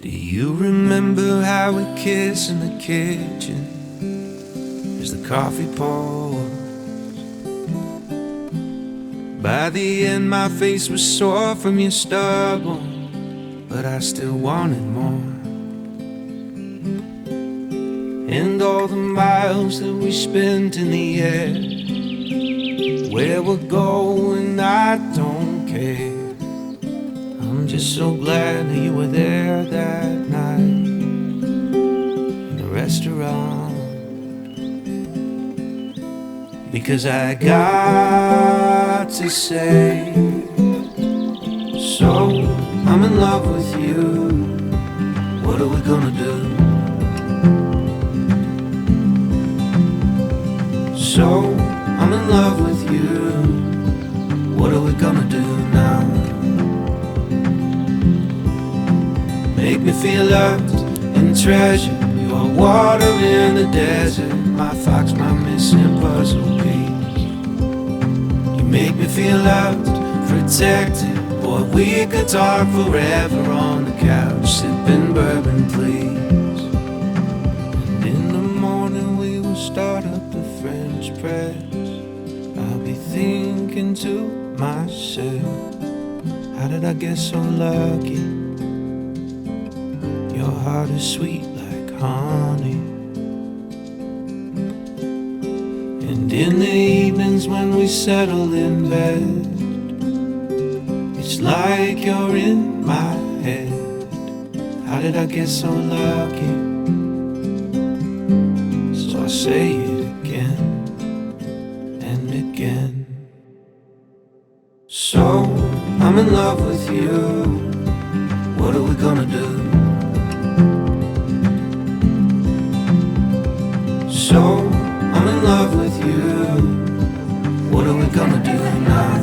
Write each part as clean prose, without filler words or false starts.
Do you remember how we kissed in the kitchen as the coffee pours? By the end my face was sore from your stubble, but I still wanted more. And all the miles that we spent in the air, where we're going I don't care. I'm just so glad that you were there that night in the restaurant, because I got to say, so I'm in love with you. What are we gonna do? So I'm in love with you. What are we gonna do now? Make me feel loved and treasured. You are water in the desert, my fox, my missing puzzle piece. You make me feel loved, protected. Boy, we could talk forever on the couch, sipping bourbon, please. And in the morning we will start up the French press. I'll be thinking to myself, how did I get so lucky? Your heart is sweet like honey. And in the evenings when we settle in bed, it's like you're in my head. How did I get so lucky? So I say it again and again. So I'm in love with you. What are we gonna do? So I'm in love with you. What are we gonna do now?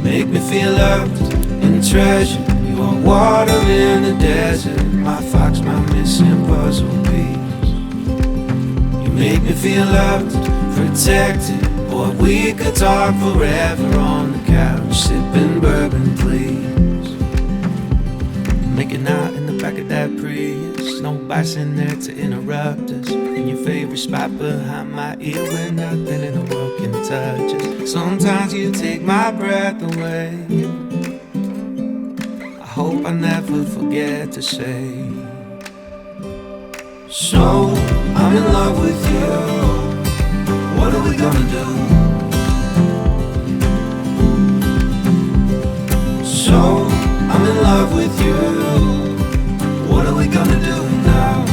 Make me feel loved and treasured. You are water in the desert, my fox, my missing puzzle piece. You make me feel loved, protected. Boy, we could talk forever on the couch, sipping bourbon, please. Making out in the back of that Prius, no bikes in there to interrupt us. In your favorite spot behind my ear where nothing in the world can touch us. Sometimes you take my breath away. I hope I never forget to say, so I'm in love with you. What are we gonna do? So I'm in love with you. What are we gonna do now?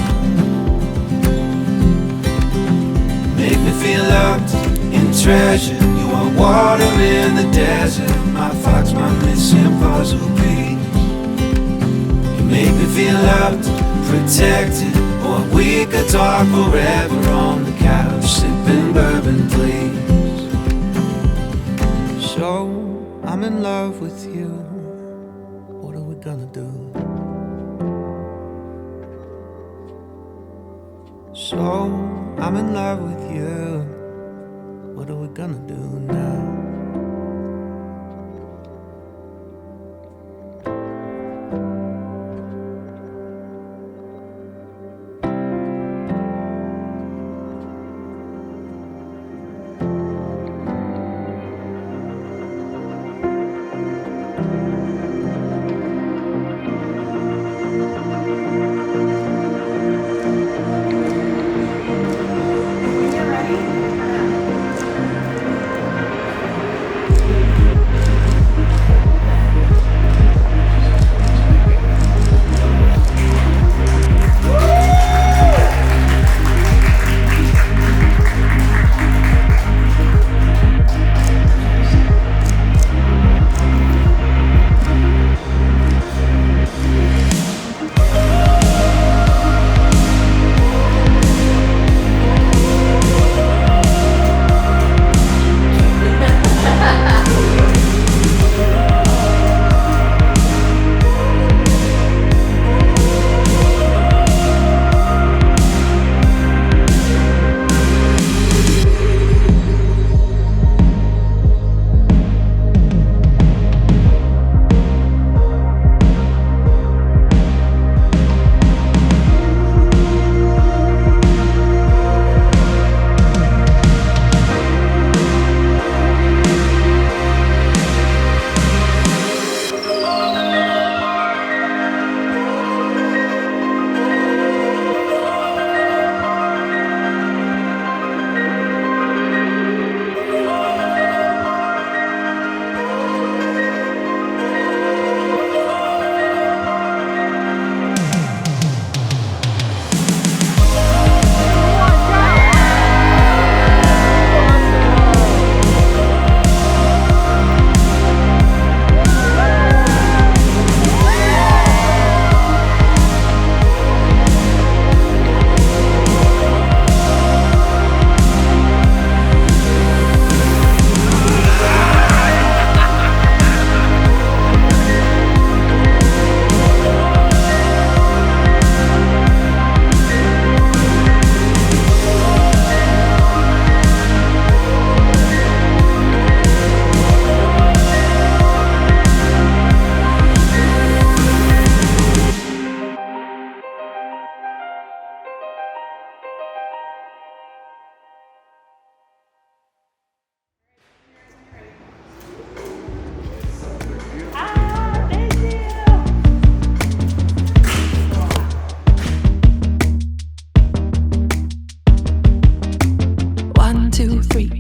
Make me feel loved and treasured. You are water in the desert, my fox, my missing puzzle piece. You make me feel loved, protected. Boy, we could talk forever on the couch, sipping bourbon, please. So I'm in love with you. What are we gonna do? So I'm in love with you. What are we gonna do now?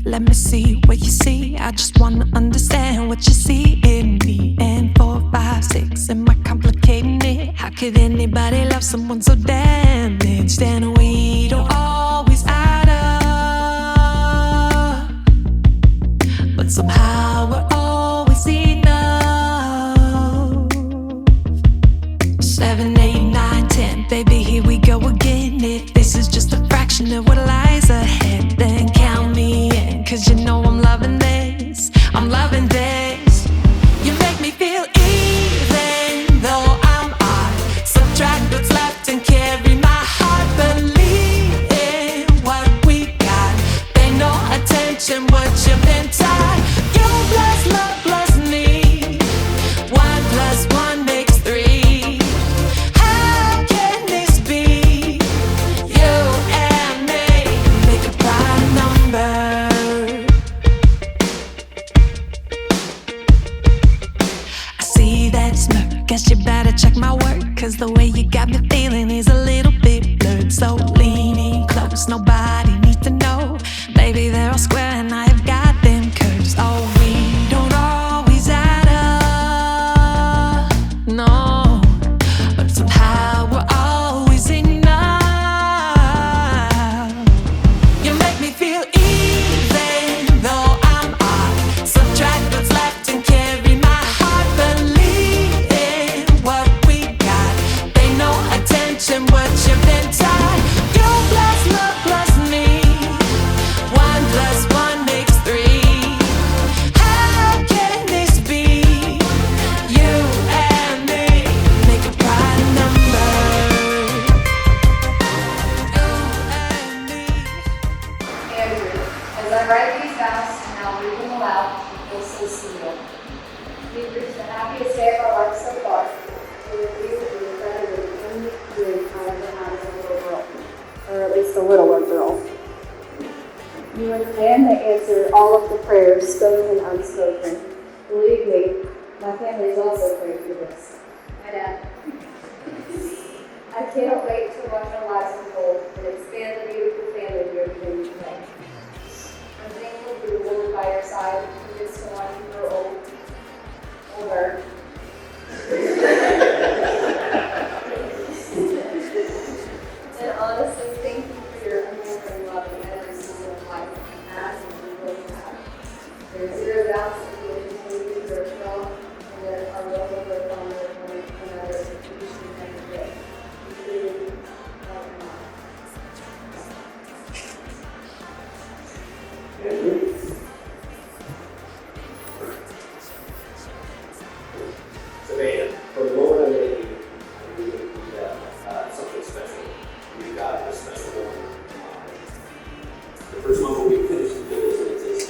Let me see what you see. I just wanna understand what you see in me. And 4, 5, 6, am I complicating it? How could anybody love someone so damaged? And we don't always add up, but somehow we're always enough. 7, 8, 9, 10, baby, here we go again. If this is just a fraction of what lies ahead, then count me in, 'cause you know I'm loving this, I'm loving this. You make me feel even though I'm odd. Subtract what's left and carry my heart. Believe in what we got. Pay no attention what you've been taught. You plus love plus me. 1 plus 1 makes 3. How can this be? You and me make a prime number. I see that smirk, guess you better check my work, 'cause the way you got me feeling is a little bit blurred. So leaning close, nobody needs to know. Baby, they're all square and I have got them curves. Oh, we don't always add up, no, but somehow we're always enough. You make me feel even though I'm odd. Subtract what's left and carry my heart. Believe in what we got. Pay no attention what you've been taught. You plus love plus me. 1 plus 1 makes 3. How can this be? You and me make a prime number. You and me. Andrew, as I write these vows and now read them aloud, you'll see Savannah. We've reached the happiest day of our life so far, and with you, we're better than any dream I ever had as a little girl, or at least a littler girl. You are the man that answered all of the prayers, spoken and unspoken. Believe me, my family's also prayed for this. My dad. I cannot wait to watch our lives unfold and expand the beautiful family we are beginning today. I'm thankful for the woman by your side who gets to watch you grow older. And honestly, thank you for your unwavering love in every season of life, past and you will have. There's zero doubts that you will continue to grow strong and that our love will grow fonder of one another each and every day. You truly love and love. Savannah, for the Lord I made you, I knew that you got something special. You got a special one. The first moment we finished the sentences,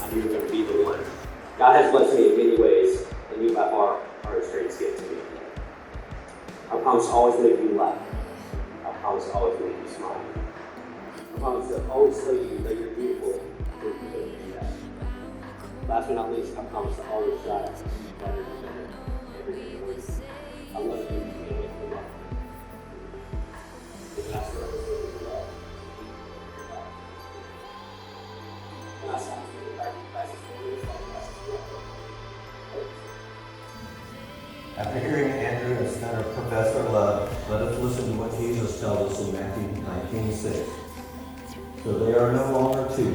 I knew you were going to be the one. God has blessed me in many ways, and you by far are his greatest gift to me. I promise to always make you laugh. I promise to always make you smile. I promise to always tell you that you're beautiful. Last but not least, I promise to always strive better and better every day. I love you and make you love. And that's what I was doing with love. And I stopped doing back to classes for years, After hearing Andrew and Senator profess their love, let us listen to what Jesus tells us in Matthew 19:6. So they are no longer two,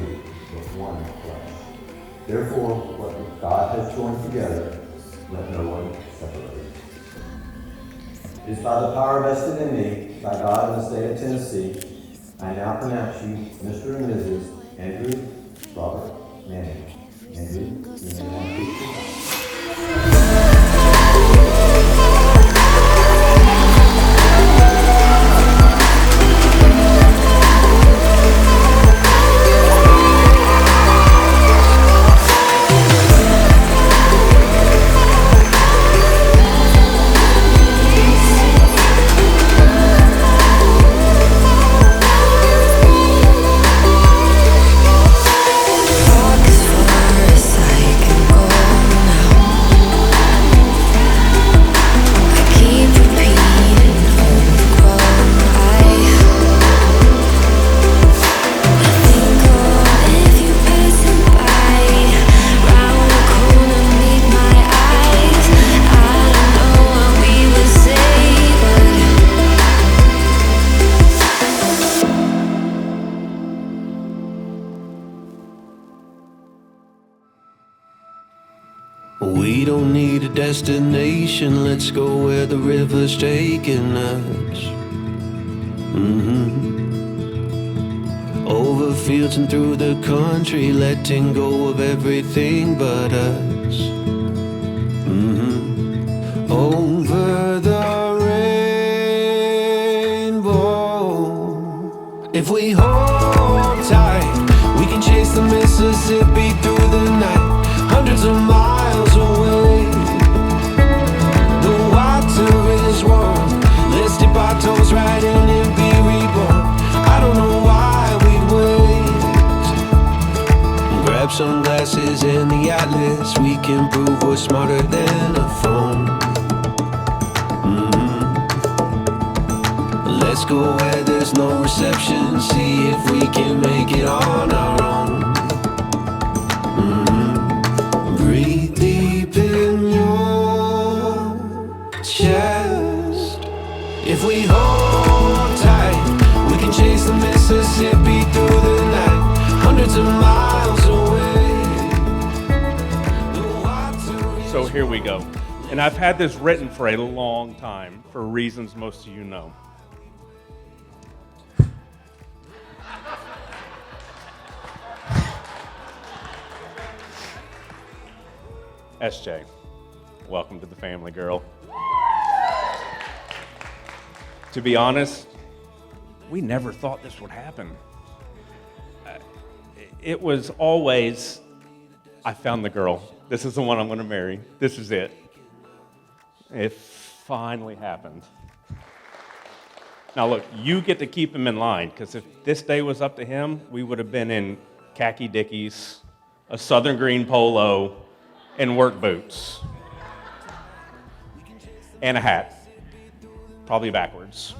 but one flesh. Therefore, what God has joined together, let no one separate. It is by the power vested in me by God in the state of Tennessee, I now pronounce you Mr. and Mrs. Andrew Robert Manning. Andrew, you may now speak. We don't need a destination, let's go where the river's taking us. Over fields and through the country, letting go of everything but us. Over the rainbow. If we hold tight, we can chase the Mississippi through the night, hundreds of miles away. The water is warm, let's dip our toes right in and be reborn. I don't know why we'd wait. Grab sunglasses and the atlas, we can prove we're smarter than a phone. Let's go where there's no reception, see if we can make it on our own. Breathe deep in your chest. If we hold tight, we can chase the Mississippi through the night, hundreds of miles away. So here we go. And I've had this written for a long time, for reasons most of you know. SJ, welcome to the family, girl. To be honest, we never thought this would happen. It was always, I found the girl. This is the one I'm going to marry. This is it. It finally happened. Now look, you get to keep him in line, because if this day was up to him, we would have been in khaki dickies, a southern green polo, and work boots. And a hat. Probably backwards.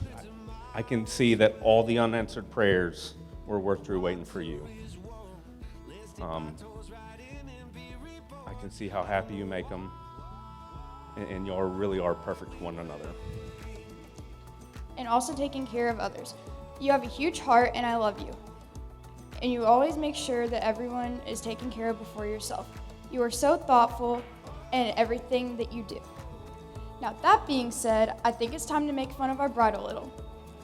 I can see that all the unanswered prayers were worth through waiting for you. I can see how happy you make them, and you really are perfect for one another. And also taking care of others. You have a huge heart, and I love you. And you always make sure that everyone is taken care of before yourself. You are so thoughtful in everything that you do. Now, that being said, I think it's time to make fun of our bride a little.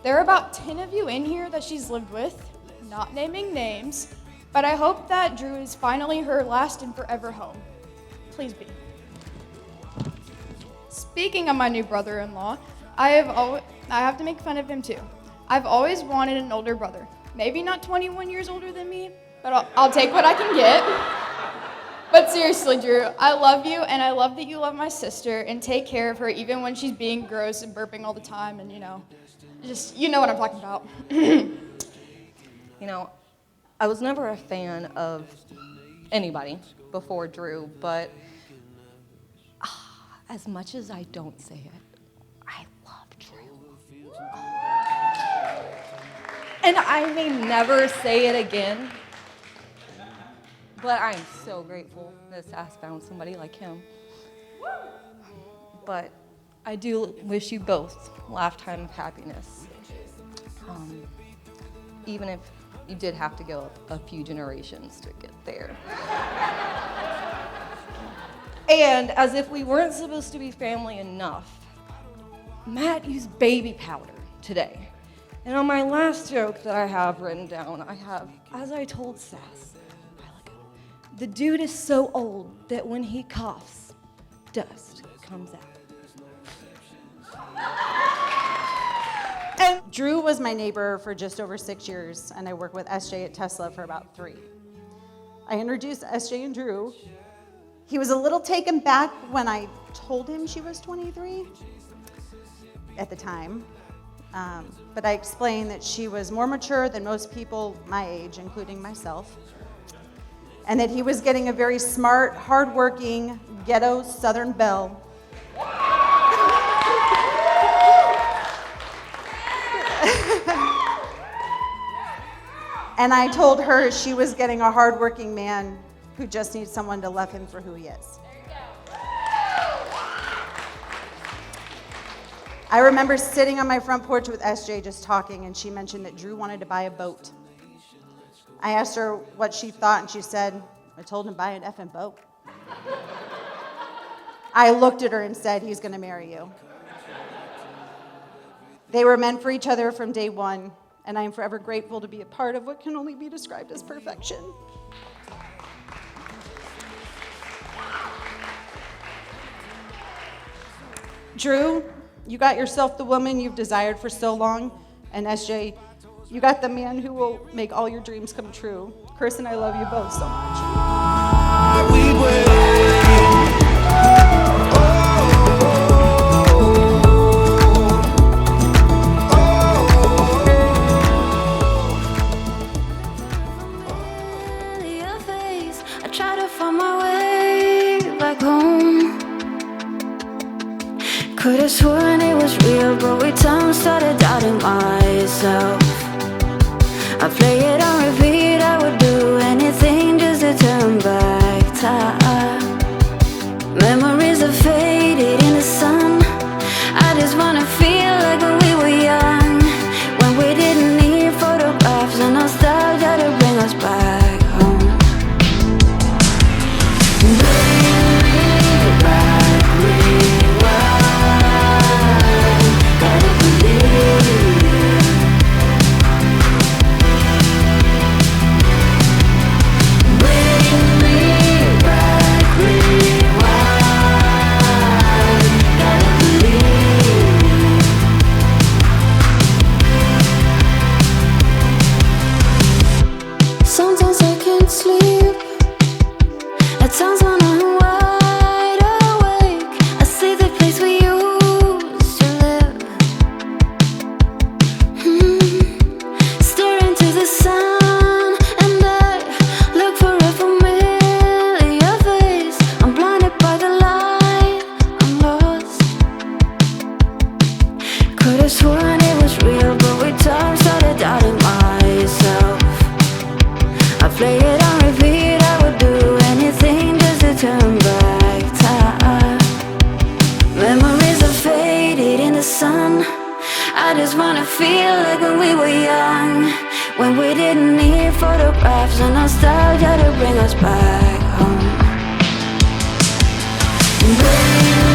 There are about 10 of you in here that she's lived with, not naming names, but I hope that Drew is finally her last and forever home. Please be. Speaking of my new brother-in-law, I have to make fun of him too. I've always wanted an older brother. Maybe not 21 years older than me, but I'll take what I can get. But seriously, Drew, I love you, and I love that you love my sister and take care of her even when she's being gross and burping all the time, and you know what I'm talking about. You know, I was never a fan of anybody before Drew, but as much as I don't say it, I love Drew. And I may never say it again, but I'm so grateful that Sass found somebody like him. But I do wish you both a lifetime of happiness. Even if you did have to go a few generations to get there. And as if we weren't supposed to be family enough, Matt used baby powder today. And on my last joke that I have written down, I have, as I told Sass, the dude is so old that when he coughs, dust comes out. And Drew was my neighbor for just over 6 years, and I worked with SJ at Tesla for about 3. I introduced SJ and Drew. He was a little taken back when I told him she was 23 at the time, but I explained that she was more mature than most people my age, including myself, and that he was getting a very smart, hardworking, ghetto Southern belle. And I told her she was getting a hardworking man who just needs someone to love him for who he is. I remember sitting on my front porch with SJ just talking, and she mentioned that Drew wanted to buy a boat. I asked her what she thought, and she said, I told him to buy an effing boat. I looked at her and said, he's going to marry you. They were meant for each other from day one, and I am forever grateful to be a part of what can only be described as perfection. Drew, you got yourself the woman you've desired for so long, and SJ, you got the man who will make all your dreams come true. Chris and I love you both so much. We wait. Your face, I try to find my way back home. Could have sworn it was real, but with time started doubting myself. I play it on repeat, I would do anything just to turn back time. Memories are faded in the sun. I just wanna feel like when we were young, when we didn't need photographs and nostalgia to bring us back home. Bring me back, rewind. Gotta believe you. Bring me back, rewind. Gotta believe you. Sometimes I can't sleep. At times when I'm wide awake, I see the place we used to live. Stare into the sun, and I look for a familiar face. I'm blinded by the light, I'm lost. Could have sworn it was real, but with time started doubting myself. I play it on repeat, I would do anything just to turn back time. Memories are faded in the sun. I just wanna feel like when we were young, when we didn't need photographs and nostalgia to bring us back home. Bring